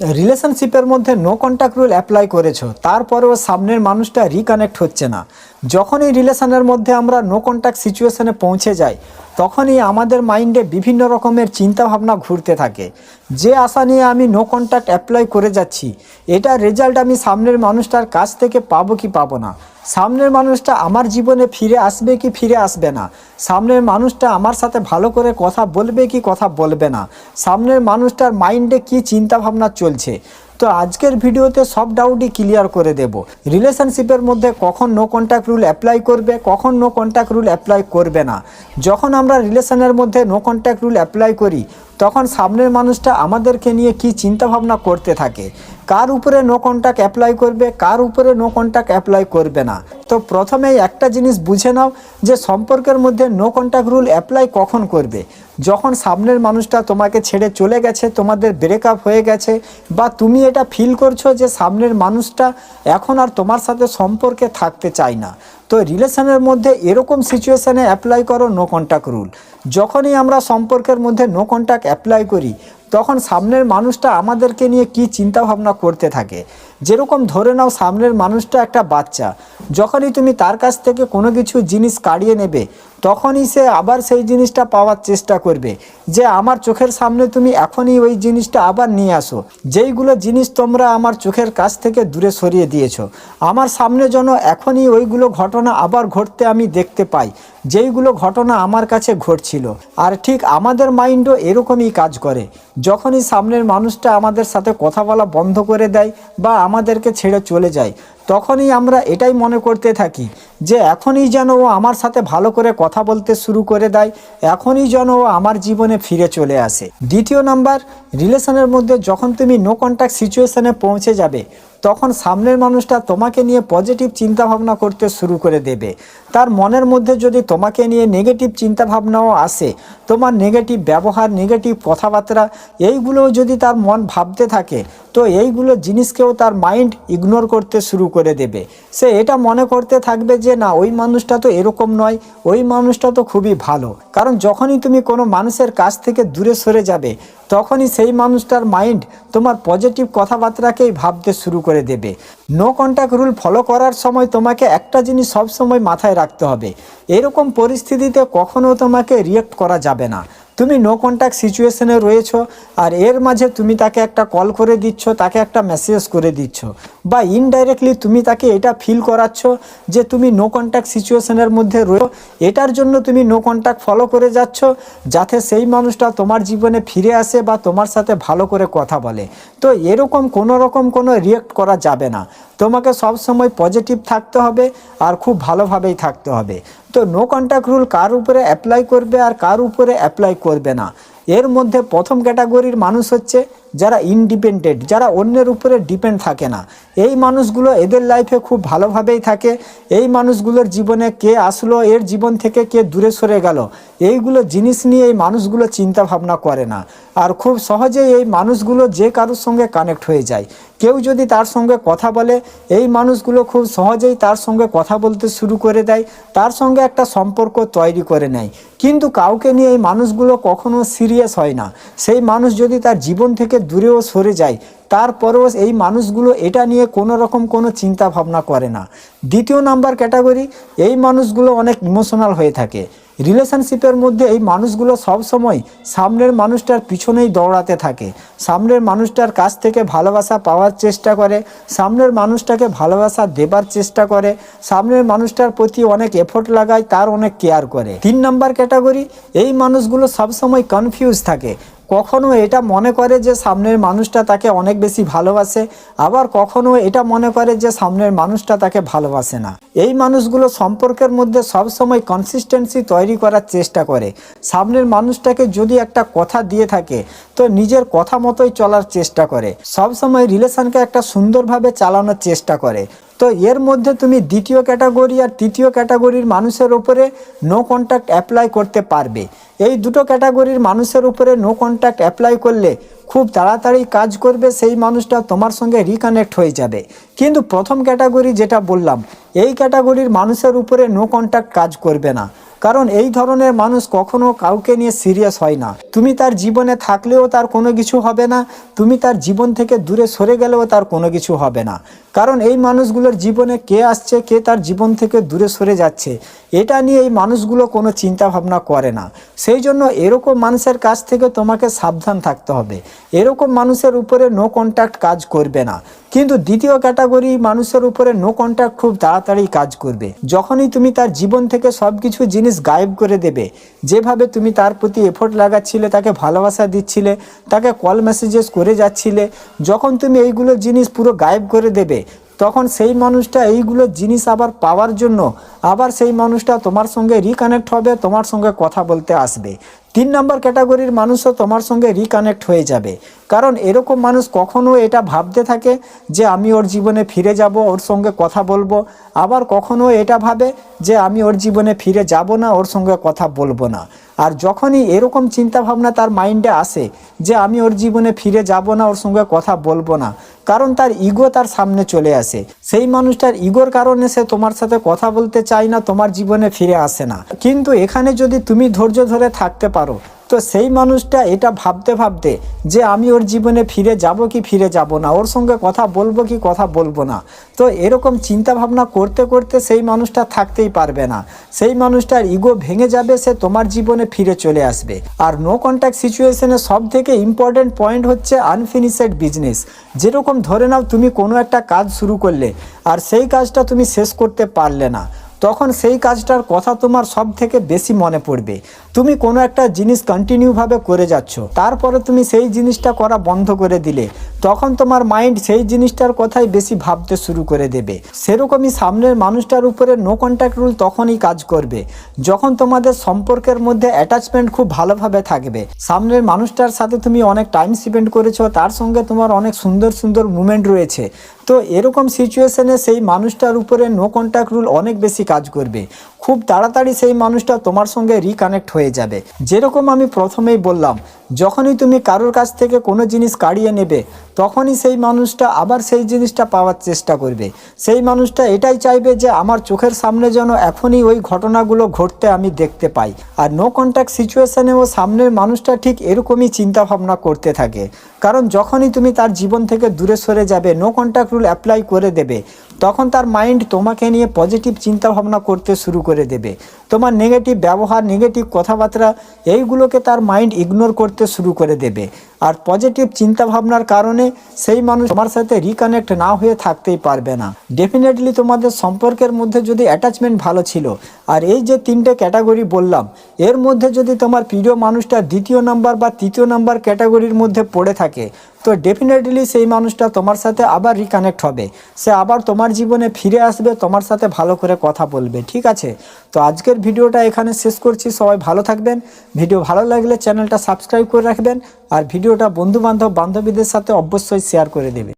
রিলেশনশিপের মধ্যে no contact rule apply করেছো, তারপরেও সামনের মানুষটা রিকানেক্ট হচ্ছে না। যখনই রিলেশনের মধ্যে আমরা নো কন্ট্যাক্ট সিচুয়েশনে পৌঁছে যাই, তখনই আমাদের মাইন্ডে বিভিন্ন রকমের চিন্তাভাবনা ঘুরতে থাকে। যে আশা নিয়ে আমি নো কন্ট্যাক্ট অ্যাপ্লাই করে যাচ্ছি, এটার রেজাল্ট আমি সামনের মানুষটার কাছ থেকে পাবো কি পাবো না, সামনের মানুষটা আমার জীবনে ফিরে আসবে কি ফিরে আসবে না, সামনের মানুষটা আমার সাথে ভালো করে কথা বলবে কি কথা বলবে না, সামনের মানুষটার মাইন্ডে কি চিন্তাভাবনা চলছে। তো আজকের ভিডিওতে সব ডাউটই ক্লিয়ার করে দেব। রিলেশনশিপের মধ্যে কখন নো কন্ট্যাক্ট রুল অ্যাপ্লাই করবে, কখন নো কন্ট্যাক্ট রুল অ্যাপ্লাই করবে না। যখন আমরা রিলেশনের মধ্যে নো কন্ট্যাক্ট রুল অ্যাপ্লাই করি, তখন সামনের মানুষটা আমাদেরকে নিয়ে কি চিন্তাভাবনা করতে থাকে, কার উপরে নো কন্ট্যাক্ট অ্যাপ্লাই করবে, কার উপরে নো কন্ট্যাক্ট অ্যাপ্লাই করবে না। তো প্রথমেই একটা জিনিস বুঝে নাও যে সম্পর্কের মধ্যে নো কন্ট্যাক্ট রুল অ্যাপ্লাই কখন করবে। যখন সামনের মানুষটা তোমাকে ছেড়ে চলে গেছে, তোমাদের ব্রেকআপ হয়ে গেছে, বা তুমি এটা ফিল করছো যে সামনের মানুষটা এখন আর তোমার সাথে সম্পর্কে থাকতে চায় না। তো রিলেশনের মধ্যে এরকম সিচুয়েশানে অ্যাপ্লাই করো নো কন্ট্যাক্ট রুল। যখনই আমরা সম্পর্কের মধ্যে নো কন্ট্যাক্ট অ্যাপ্লাই করি, তখন সামনের মানুষটা আমাদেরকে নিয়ে কি চিন্তাভাবনা করতে থাকে। যেরকম ধরে নাও সামনের মানুষটা একটা বাচ্চা, যখনই তুমি তার কাছ থেকে কোনো কিছু জিনিস কাড়িয়ে নেবে, তখনই সে আবার সেই জিনিসটা পাওয়ার চেষ্টা করবে যে আমার চোখের সামনে তুমি এখনই ওই জিনিসটা আবার নিয়ে আসো। যেইগুলো জিনিস তোমরা আমার চোখের কাছ থেকে দূরে সরিয়ে দিয়েছো, আমার সামনে যেন এখনই ওইগুলো ঘটনা আবার ঘটতে আমি দেখতে পাই, যেইগুলো ঘটনা আমার কাছে ঘটছিল। আর ঠিক আমাদের মাইন্ডও এরকমই কাজ করে। যখনই সামনের মানুষটা আমাদের সাথে কথা বলা বন্ধ করে দেয় বা আমাদেরকে ছেড়ে চলে যায়, তখনই আমরা এটাই মনে করতে থাকি যে এখনই যেন ও আমার সাথে ভালো করে কথা বলতে শুরু করে দেয়, এখনই যেন ও আমার জীবনে ফিরে চলে আসে। দ্বিতীয় নাম্বার, রিলেশনের মধ্যে যখন তুমি নো কন্ট্যাক্ট সিচুয়েশনে পৌঁছে যাবে, তখন সামনের মানুষটা তোমাকে নিয়ে পজিটিভ চিন্তাভাবনা করতে শুরু করে দেবে। তার মনের মধ্যে যদি তোমাকে নিয়ে নেগেটিভ চিন্তাভাবনাও আসে, তোমার নেগেটিভ ব্যবহার, নেগেটিভ কথাবার্তা, এইগুলোও যদি তার মন ভাবতে থাকে, তো এইগুলো জিনিসকেও তার মাইন্ড ইগনোর করতে শুরু করে দেবে। সে এটা মনে করতে থাকবে যে না, ওই মানুষটা তো এরকম নয়, ওই মানুষটা তো খুবই ভালো। কারণ যখনই তুমি কোনো মানুষের কাছ থেকে দূরে সরে যাবে, তখনই সেই মানুষটার মাইন্ড তোমার পজিটিভ কথাবার্তাকেই ভাবতে শুরু করে দেবে। নো কন্ট্যাক্ট রুল ফলো করার সময় তোমাকে একটা জিনিস সবসময় মাথায় রাখতে হবে, এরকম পরিস্থিতিতে কখনো তোমাকে রিঅ্যাক্ট করা যাবে না। তুমি নো কন্ট্যাক্ট সিচুয়েশনে রয়েছো, আর এর মাঝে তুমি তাকে একটা কল করে দিচ্ছ, তাকে একটা মেসেজ করে দিচ্ছ, বা ইনডাইরেক্টলি তুমি তাকে এটা ফিল করাচ্ছ যে তুমি নো কন্ট্যাক্ট সিচুয়েশনের মধ্যে রয়েছো। এটার জন্য তুমি নো কন্ট্যাক্ট ফলো করে যাচ্ছ যাতে সেই মানুষটা তোমার জীবনে ফিরে আসে বা তোমার সাথে ভালো করে কথা বলে। তো এরকম কোনো রিঅ্যাক্ট করা যাবে না। তোমাকে সব সময় পজিটিভ থাকতে হবে আর খুব ভালোভাবেই থাকতে হবে। তো নো কন্ট্যাক্ট রুল কার উপরে অ্যাপ্লাই করবে আর কার উপরে অ্যাপ্লাই করবে না, এর মধ্যে প্রথম ক্যাটাগরির মানুষ হচ্ছে যারা ইন্ডিপেন্ডেন্ট, যারা অন্যের উপরে ডিপেন্ড থাকে না। এই মানুষগুলো এদের লাইফে খুব ভালোভাবেই থাকে। এই মানুষগুলোর জীবনে কে আসলো, এর জীবন থেকে কে দূরে সরে গেল, এইগুলো জিনিস নিয়ে এই মানুষগুলো চিন্তা ভাবনা করে না। আর খুব সহজেই এই মানুষগুলো যে কারোর সঙ্গে কানেক্ট হয়ে যায়। কেউ যদি তার সঙ্গে কথা বলে, এই মানুষগুলো খুব সহজেই তার সঙ্গে কথা বলতে শুরু করে দেয়, তার সঙ্গে একটা সম্পর্ক তৈরি করে নেয়। কিন্তু কাউকে নিয়ে এই মানুষগুলো কখনো সিরিয়াস হয় না। সেই মানুষ যদি তার জীবন থেকে দূরেও সরে যায়, তারপরেও এই মানুষগুলো এটা নিয়ে কোনো রকম কোনো চিন্তা ভাবনা করে না। দ্বিতীয় নাম্বার ক্যাটাগরি, এই মানুষগুলো অনেক ইমোশনাল হয়ে থাকে। রিলেশনশিপের মধ্যে এই মানুষগুলো সবসময় সামনের মানুষটার পিছনেই দৌড়াতে থাকে, সামনের মানুষটার কাছ থেকে ভালোবাসা পাওয়ার চেষ্টা করে, সামনের মানুষটাকে ভালোবাসা দেবার চেষ্টা করে, সামনের মানুষটার প্রতি অনেক এফোর্ট লাগায়, তার অনেক কেয়ার করে। 3 নাম্বার ক্যাটাগরি, এই মানুষগুলো সবসময় কনফিউজ থাকে। কখনো এটা মনে করে যে সামনের মানুষটা তাকে অনেক বেশি ভালোবাসে, আবার কখনো এটা মনে করে যে সামনের মানুষটা তাকে ভালোবাসে না। এই মানুষগুলো সম্পর্কের মধ্যে সবসময় কনসিস্টেন্সি তৈরি করার চেষ্টা করে। সামনের মানুষটাকে যদি একটা কথা দিয়ে থাকে, তো নিজের কথা মতোই চলার চেষ্টা করে, সবসময় রিলেশনকে একটা সুন্দরভাবে চালানোর চেষ্টা করে। তো এর মধ্যে তুমি দ্বিতীয় ক্যাটাগরি আর তৃতীয় ক্যাটাগরির মানুষের উপরে নো কন্ট্যাক্ট অ্যাপ্লাই করতে পারবে। এই দুটো ক্যাটাগরির মানুষের উপরে নো কন্ট্যাক্ট অ্যাপ্লাই করলে খুব তাড়াতাড়ি কাজ করবে, সেই মানুষটা তোমার সঙ্গে রিকানেক্ট হয়ে যাবে। কিন্তু প্রথম ক্যাটাগরি যেটা বললাম, এই ক্যাটাগরির মানুষের উপরে নো কন্ট্যাক্ট কাজ করবে না। কারণ এই ধরনের মানুষ কখনো কাউকে নিয়ে সিরিয়াস হয় না। তুমি তার জীবনে থাকলেও তার কোনো কিছু হবে না, তুমি তার জীবন থেকে দূরে সরে গেলেও তার কোনো কিছু হবে না। কারণ এই মানুষগুলোর জীবনে কে আসছে, কে তার জীবন থেকে দূরে সরে যাচ্ছে, এটা নিয়ে এই মানুষগুলো কোনো চিন্তা ভাবনা করে না। সেই জন্য এরকম মানুষের কাছ থেকে তোমাকে সাবধান থাকতে হবে। এরকম মানুষের উপরে নো কন্ট্যাক্ট কাজ করবে না। কিন্তু দ্বিতীয় ক্যাটাগরি মানুষের উপরে নো কন্ট্যাক্ট খুব তাড়াতাড়ি কাজ করবে। যখনই তুমি তার জীবন থেকে সব কিছু জিনিস গায়েব করে দেবে, যেভাবে তুমি তার প্রতি এফোর্ট লাগাচ্ছিলে, তাকে ভালোবাসা দিচ্ছিলে, তাকে কল মেসেজেস করে যাচ্ছিলে, যখন তুমি এইগুলো জিনিস পুরো গায়েব করে দেবে, তখন সেই মানুষটা এইগুলো জিনিস আবার পাওয়ার জন্য আবার সেই মানুষটা তোমার সঙ্গে রিকানেক্ট হবে, তোমার সঙ্গে কথা বলতে আসবে। 3 নম্বর ক্যাটাগরির মানুষও তোমার সঙ্গে রিকানেক্ট হয়ে যাবে। কারণ এরকম মানুষ কখনো এটা ভাবতে থাকে যে আমি ওর জীবনে ফিরে যাব, ওর সঙ্গে কথা বলবো, আবার কখনো এটা ভাবে যে আমি ওর জীবনে ফিরে যাব না, ওর সঙ্গে কথা বলবো না। আর যখনই এরকম চিন্তাভাবনা তার মাইন্ডে আসে যে আমি ওর জীবনে ফিরে যাব না, ওর সঙ্গে কথা বলবো না, কারণ তার ইগো তার সামনে চলে আসে, সেই মানুষটার ইগোর কারণে সে তোমার সাথে কথা বলতে চায় না, তোমার জীবনে ফিরে আসে না। কিন্তু এখানে যদি তুমি ধৈর্য ধরে থাকতে পারো, তো সেই মানুষটা এটা ভাবতে ভাবতে যে আমি ওর জীবনে ফিরে যাব কি ফিরে যাব না, ওর সঙ্গে কথা বলবো কি কথা বলবো না, তো এরকম চিন্তা ভাবনা করতে করতে সেই মানুষটা থাকতেই পারবে না। সেই মানুষটার ইগো ভেঙে যাবে, সে তোমার জীবনে ফিরে চলে আসবে। আর নো কন্ট্যাক্ট সিচুয়েশনে সব থেকে ইম্পর্টেন্ট পয়েন্ট হচ্ছে আনফিনিশেড বিজনেস। যেরকম ধরে নাও তুমি কোনো একটা কাজ শুরু করলে আর সেই কাজটা তুমি শেষ করতে পারলে না, তখন সেই কাজটার কথা তোমার সব থেকে বেশি মনে পড়বে। তুমি কোনো একটা জিনিস কন্টিনিউভাবে করে যাচ্ছ, তারপরে তুমি সেই জিনিসটা করা বন্ধ করে দিলে, তখন তোমার মাইন্ড সেই জিনিসটার কথাই বেশি ভাবতে শুরু করে দেবে। সেরকমই সামনের মানুষটার উপরে নো কন্ট্যাক্ট রুল তখনই কাজ করবে যখন তোমাদের সম্পর্কের মধ্যে অ্যাটাচমেন্ট খুব ভালোভাবে থাকবে। সামনের মানুষটার সাথে তুমি অনেক টাইম স্পেন্ড করেছো, তার সঙ্গে তোমার অনেক সুন্দর সুন্দর মুমেন্ট রয়েছে, তো এরকম সিচুয়েশনে সেই মানুষটার উপরে নো কন্ট্যাক্ট রুল অনেক বেশি কাজ করবে। খুব তাড়াতাড়ি সেই মানুষটা তোমার সঙ্গে রিকানেক্ট হয়ে যাবে। যেরকম আমি প্রথমেই বললাম, যখনই তুমি কারোর কাছ থেকে কোনো জিনিস কাড়িয়ে নেবে, তখনই সেই মানুষটা আবার সেই জিনিসটা পাওয়ার চেষ্টা করবে। সেই মানুষটা এটাই চাইবে যে আমার চোখের সামনে যেন এখনই ওই ঘটনাগুলো ঘটতে আমি দেখতে পাই। আর নো কন্ট্যাক্ট সিচুয়েশনেও সামনের মানুষটা ঠিক এরকমই চিন্তা ভাবনা করতে থাকে। কারণ যখনই তুমি তার জীবন থেকে দূরে সরে যাবে, নো কন্ট্যাক্ট রুল অ্যাপ্লাই করে দেবে, তখন তার মাইন্ড তোমাকে নিয়ে পজিটিভ চিন্তা ভাবনা করতে শুরু করে দেবে। তোমার নেগেটিভ ব্যবহার, নেগেটিভ কথাবার্তা, এইগুলোকে তার মাইন্ড ইগনোর করতে শুরু করে দেবে। আর পজিটিভ চিন্তা ভাবনার কারণে সেই মানুষ তোমার সাথে রিকানেক্ট না হয়ে থাকতেই পারবে না। ডেফিনেটলি তোমাদের সম্পর্কের মধ্যে যদি অ্যাটাচমেন্ট ভালো ছিল, আর এই যে 3টে ক্যাটাগরি বললাম, এর মধ্যে যদি তোমার প্রিয় মানুষটা 2য় নাম্বার বা 3য় নাম্বার ক্যাটাগরির মধ্যে পড়ে থাকে, তো ডেফিনেটলি সেই মানুষটা তোমার সাথে আবার রিকানেক্ট হবে, সে আবার তোমার জীবনে ফিরে আসবে, তোমার সাথে ভালো করে কথা বলবে। ঠিক আছে, তো আজকের ভিডিওটা এখানে শেষ করছি। সবাই ভালো থাকবেন। ভিডিও ভালো লাগলে চ্যানেলটা সাবস্ক্রাইব করে রাখবেন, আর ভিডিওটা বন্ধু বান্ধবীদের সাথে অবশ্যই শেয়ার করে দেবেন।